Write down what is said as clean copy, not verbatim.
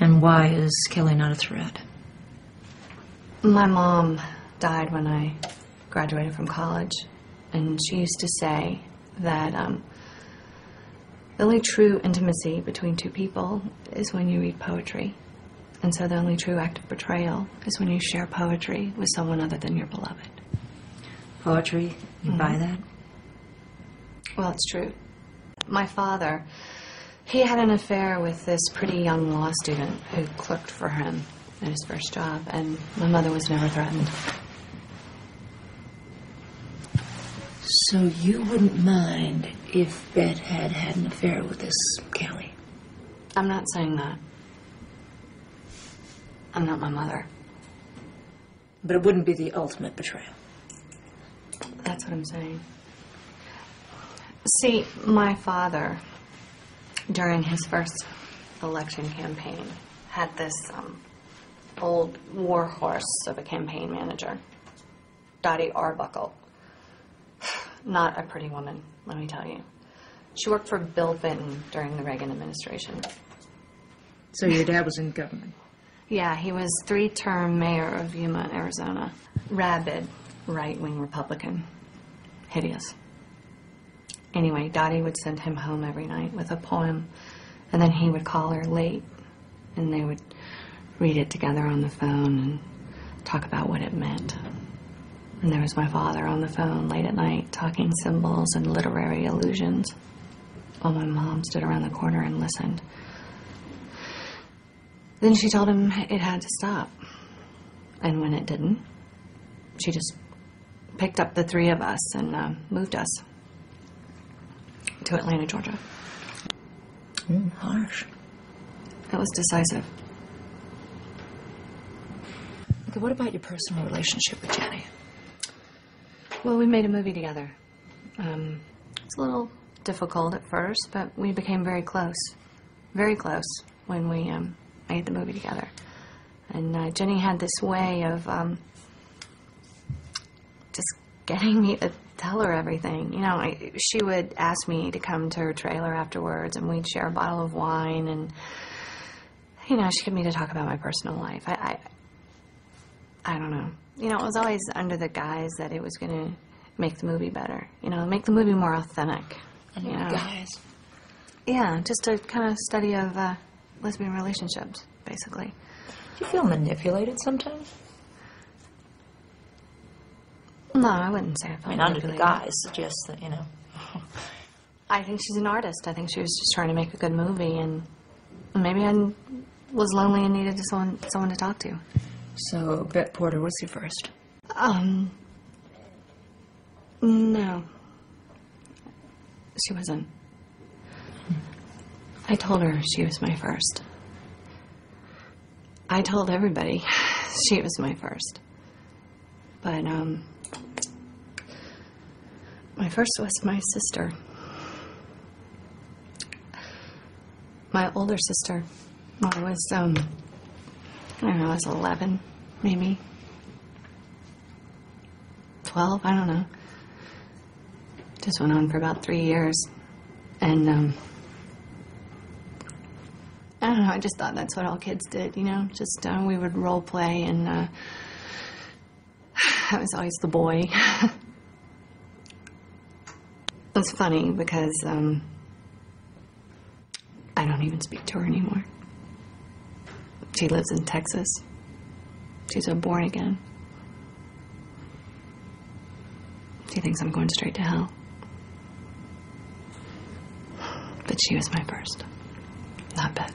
And why is Kelly not a threat? My mom died when I graduated from college, and she used to say that the only true intimacy between two people is when you read poetry. And so the only true act of betrayal is when you share poetry with someone other than your beloved. Poetry? You buy that? Well, it's true. My father, he had an affair with this pretty young law student who clerked for him at his first job, and my mother was never threatened. So you wouldn't mind if Bet had had an affair with this Kelly? I'm not saying that. I'm not my mother. But it wouldn't be the ultimate betrayal. That's what I'm saying. See, my father, during his first election campaign, had this old warhorse of a campaign manager, Dottie Arbuckle. Not a pretty woman, let me tell you. She worked for Bill Clinton during the Reagan administration. So your dad was in government? Yeah, he was 3-term mayor of Yuma, Arizona. Rabid, right-wing Republican. Hideous. Anyway, Dottie would send him home every night with a poem, and then he would call her late, and they would read it together on the phone and talk about what it meant. And there was my father on the phone late at night talking symbols and literary allusions, while my mom stood around the corner and listened. Then she told him it had to stop. And when it didn't, she just picked up the 3 of us and moved us to Atlanta, Georgia. Harsh. It was decisive. Okay, what about your personal relationship with Jenny? Well, we made a movie together. It's a little difficult at first, but we became very close. Very close when we made the movie together. And Jenny had this way of just getting me to tell her everything. You know, she would ask me to come to her trailer afterwards, and we'd share a bottle of wine, and, you know, she'd get me to talk about my personal life. I don't know. You know, it was always under the guise that it was going to make the movie better. You know, make the movie more authentic. Under you know? the guise? Yeah, just a kind of study of lesbian relationships, basically. Do you feel manipulated sometimes? No, I wouldn't say I felt Under the manipulated. guise suggests that, you know. I think she's an artist. I think she was just trying to make a good movie, and maybe I was lonely and needed someone to talk to. So, Bet Porter was your first? No. She wasn't. I told her she was my first. I told everybody she was my first. But, my first was my sister. My older sister. I was, I don't know, I was 11, maybe. 12, I don't know. Just went on for about 3 years. And, I don't know, I just thought that's what all kids did, you know? Just, we would role play, and, I was always the boy. It's funny because, I don't even speak to her anymore. She lives in Texas. She's a born again. She thinks I'm going straight to hell. But she was my first. Not Bet.